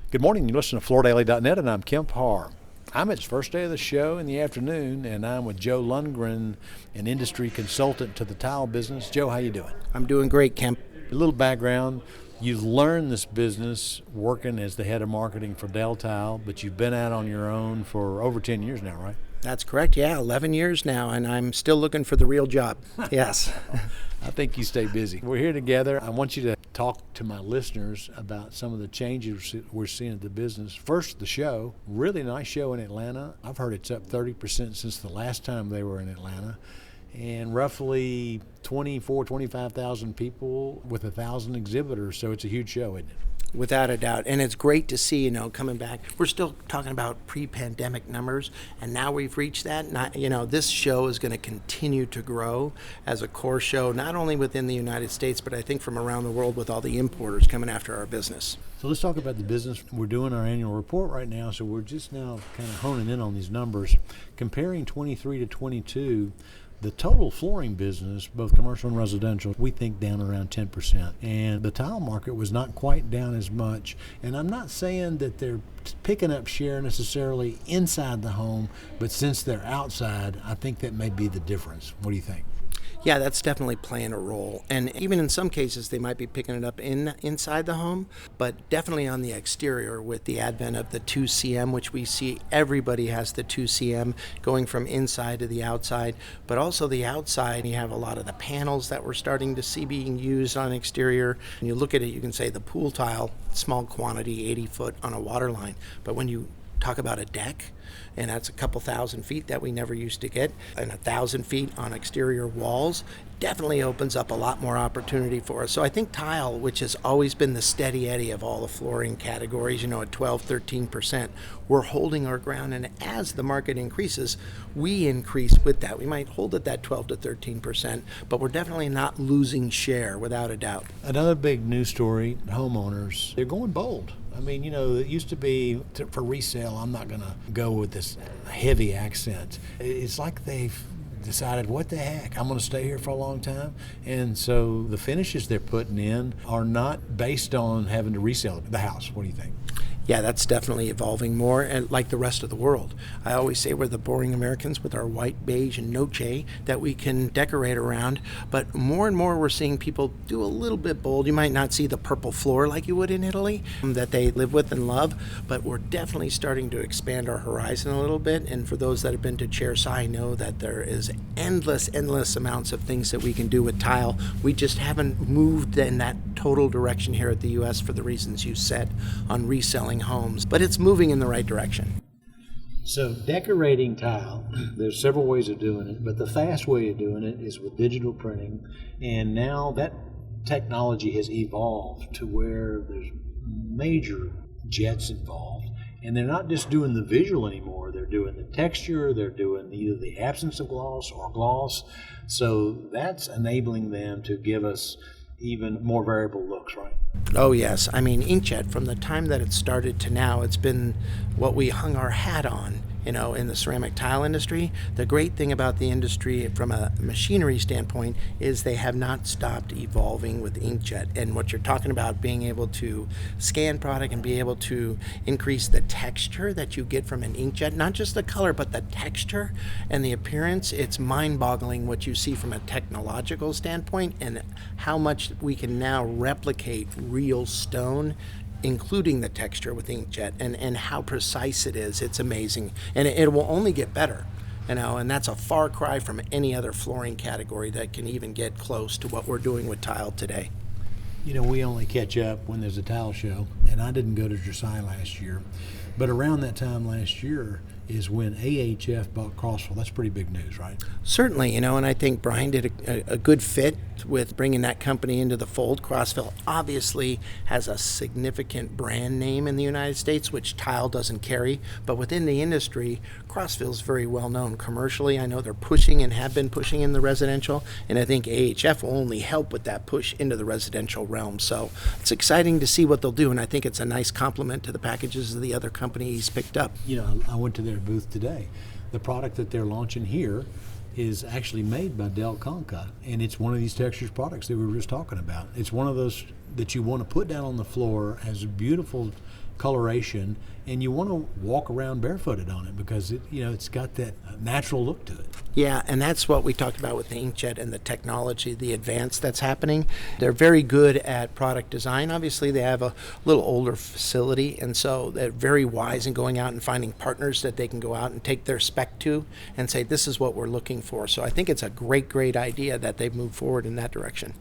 Good morning. You listen to FloorDaily.net, and I'm Kemp Harr. I'm at its first day of the show in the afternoon, and I'm with Joe Lundgren, an industry consultant to the tile business. Joe, how you doing? I'm doing great, Kemp. A little background. You've learned this business working as the head of marketing for Del Tile, but you've been out on your own for over 10 years now, right? That's correct. Yeah, 11 years now, and I'm still looking for the real job. Yes. I think you stay busy. We're here together. I want you to talk to my listeners about some of the changes we're seeing at the business. First, the show. Really nice show in Atlanta. I've heard it's up 30% since the last time they were in Atlanta. And roughly 25,000 people with 1,000 exhibitors. So it's a huge show, isn't it? Without a doubt. And it's great to see, coming back. We're still talking about pre-pandemic numbers, and now we've reached that. This show is going to continue to grow as a core show, not only within the United States, but I think from around the world with all the importers coming after our business. So let's talk about the business. We're doing our annual report right now, so we're just now kind of honing in on these numbers. Comparing 23 to 22, the total flooring business, both commercial and residential, we think down around 10%. And the tile market was not quite down as much. And I'm not saying that they're picking up share necessarily inside the home, but since they're outside, I think that may be the difference. What do you think? Yeah, that's definitely playing a role. And even in some cases, they might be picking it up inside the home, but definitely on the exterior with the advent of the 2cm, which we see everybody has the 2cm going from inside to the outside. But also the outside, you have a lot of the panels that we're starting to see being used on exterior. When you look at it, you can say the pool tile, small quantity, 80 foot on a water line. But when you talk about a deck, and that's a couple thousand feet that we never used to get, and 1,000 feet on exterior walls, definitely opens up a lot more opportunity for us. So I think tile, which has always been the steady eddy of all the flooring categories, at 12, 13%, we're holding our ground, and as the market increases, we increase with that. We might hold at that 12 to 13%, but we're definitely not losing share, without a doubt. Another big news story, homeowners, they're going bold. I mean, it used to be for resale, I'm not going to go with this heavy accent. It's like they've decided, what the heck, I'm going to stay here for a long time. And so the finishes they're putting in are not based on having to resell the house. What do you think? Yeah, that's definitely evolving more, and like the rest of the world. I always say we're the boring Americans with our white, beige, and noche that we can decorate around, but more and more we're seeing people do a little bit bold. You might not see the purple floor like you would in Italy that they live with and love, but we're definitely starting to expand our horizon a little bit, and for those that have been to Chairside know that there is endless amounts of things that we can do with tile. We just haven't moved in that total direction here at the U.S. for the reasons you said on reselling homes, but it's moving in the right direction. So decorating tile, there's several ways of doing it, but the fast way of doing it is with digital printing, and now that technology has evolved to where there's major jets involved, and they're not just doing the visual anymore, they're doing the texture, they're doing either the absence of gloss or gloss, so that's enabling them to give us even more variable looks, right? Oh yes, I mean inkjet, from the time that it started to now, it's been what we hung our hat on, in the ceramic tile industry. The great thing about the industry from a machinery standpoint is they have not stopped evolving with inkjet. And what you're talking about, being able to scan product and be able to increase the texture that you get from an inkjet, not just the color, but the texture and the appearance, it's mind-boggling what you see from a technological standpoint and how much we can now replicate real stone, including the texture with inkjet and how precise it is. It's amazing, and it will only get better, and that's a far cry from any other flooring category that can even get close to what we're doing with tile today. We only catch up when there's a tile show, and I didn't go to Dressai last year, but around that time last year is when AHF bought Crossville. That's pretty big news, right? Certainly, and I think Brian did a good fit with bringing that company into the fold. Crossville obviously has a significant brand name in the United States, which tile doesn't carry, but within the industry, Crossville's very well known commercially. I know they're pushing and have been pushing in the residential, and I think AHF will only help with that push into the residential realm. So it's exciting to see what they'll do, and I think it's a nice complement to the packages of the other companies picked up. I went to their booth today. The product that they're launching here is actually made by Del Conca, and it's one of these textures products that we were just talking about. It's one of those that you want to put down on the floor, has a beautiful coloration, and you want to walk around barefooted on it because it's got that natural look to it. Yeah, and that's what we talked about with the inkjet and the technology, the advance that's happening. They're very good at product design. Obviously, they have a little older facility, and so they're very wise in going out and finding partners that they can go out and take their spec to and say, this is what we're looking for. So I think it's a great idea that they've moved forward in that direction.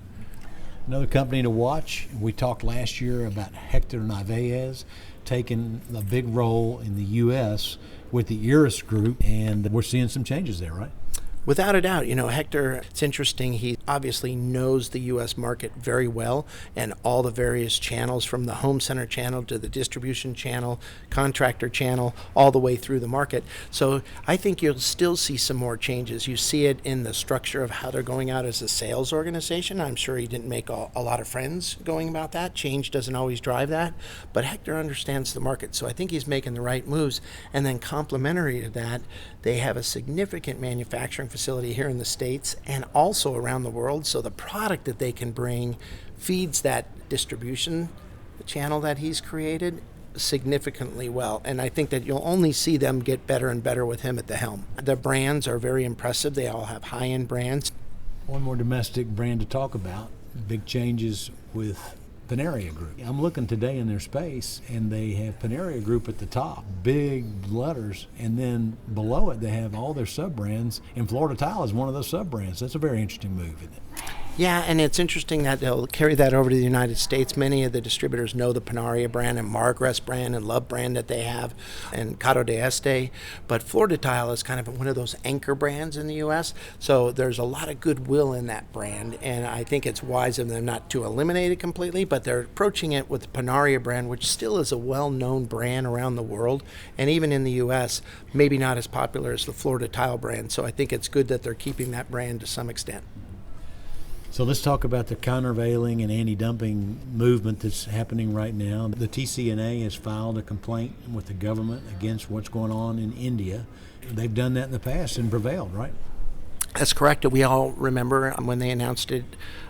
Another company to watch, we talked last year about Hector Narvaez taking a big role in the U.S. with the Iris Group, and we're seeing some changes there, right? Without a doubt, Hector, it's interesting. He obviously knows the U.S. market very well and all the various channels, from the home center channel to the distribution channel, contractor channel, all the way through the market. So I think you'll still see some more changes. You see it in the structure of how they're going out as a sales organization. I'm sure he didn't make a lot of friends going about that. Change doesn't always drive that. But Hector understands the market, so I think he's making the right moves. And then complementary to that, they have a significant manufacturing facility here in the States and also around the world. So the product that they can bring feeds that distribution channel that he's created significantly well. And I think that you'll only see them get better and better with him at the helm. The brands are very impressive. They all have high-end brands. One more domestic brand to talk about. Big changes with Panaria Group. I'm looking today in their space, and they have Panaria Group at the top, big letters, and then below it they have all their sub-brands, and Florida Tile is one of those sub-brands. That's a very interesting move, isn't it? Yeah, and it's interesting that they'll carry that over to the United States. Many of the distributors know the Panaria brand and Margress brand and Love brand that they have, and Cado de Este. But Florida Tile is kind of one of those anchor brands in the U.S., so there's a lot of goodwill in that brand, and I think it's wise of them not to eliminate it completely, but they're approaching it with the Panaria brand, which still is a well-known brand around the world, and even in the U.S., maybe not as popular as the Florida Tile brand. So I think it's good that they're keeping that brand to some extent. So let's talk about the countervailing and anti-dumping movement that's happening right now. The TCNA has filed a complaint with the government against what's going on in India. They've done that in the past and prevailed, right? That's correct. We all remember when they announced it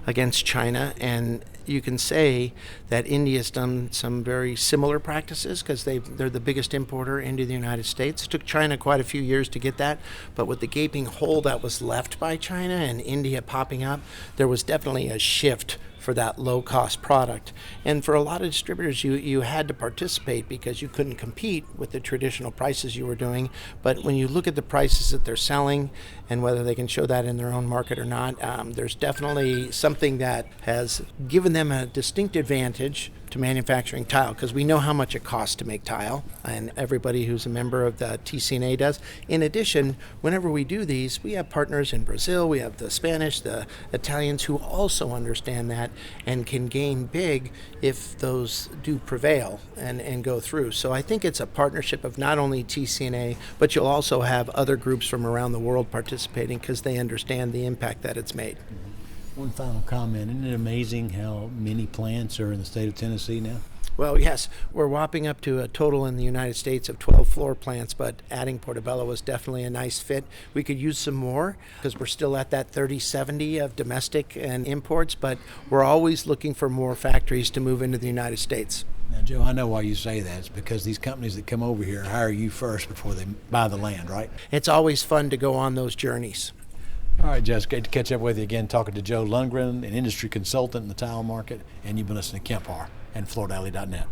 against China, and you can say that India's done some very similar practices because they're the biggest importer into the United States. It took China quite a few years to get that, but with the gaping hole that was left by China and India popping up, there was definitely a shift for that low-cost product. And for a lot of distributors, you had to participate because you couldn't compete with the traditional prices you were doing. But when you look at the prices that they're selling and whether they can show that in their own market or not, there's definitely something that has given them a distinct advantage to manufacturing tile, because we know how much it costs to make tile, and everybody who's a member of the TCNA does. In addition, whenever we do these, we have partners in Brazil, we have the Spanish, the Italians who also understand that and can gain big if those do prevail and go through. So I think it's a partnership of not only TCNA, but you'll also have other groups from around the world participating because they understand the impact that it's made. One final comment. Isn't it amazing how many plants are in the state of Tennessee now? Well, yes, we're whopping up to a total in the United States of 12 floor plants, but adding Portobello was definitely a nice fit. We could use some more because we're still at that 30-70 of domestic and imports, but we're always looking for more factories to move into the United States. Now, Joe, I know why you say that. It's because these companies that come over here hire you first before they buy the land, right? It's always fun to go on those journeys. All right, Jess, great to catch up with you again, talking to Joe Lundgren, an industry consultant in the tile market, and you've been listening to Kemp Harr and FloorDaily.net.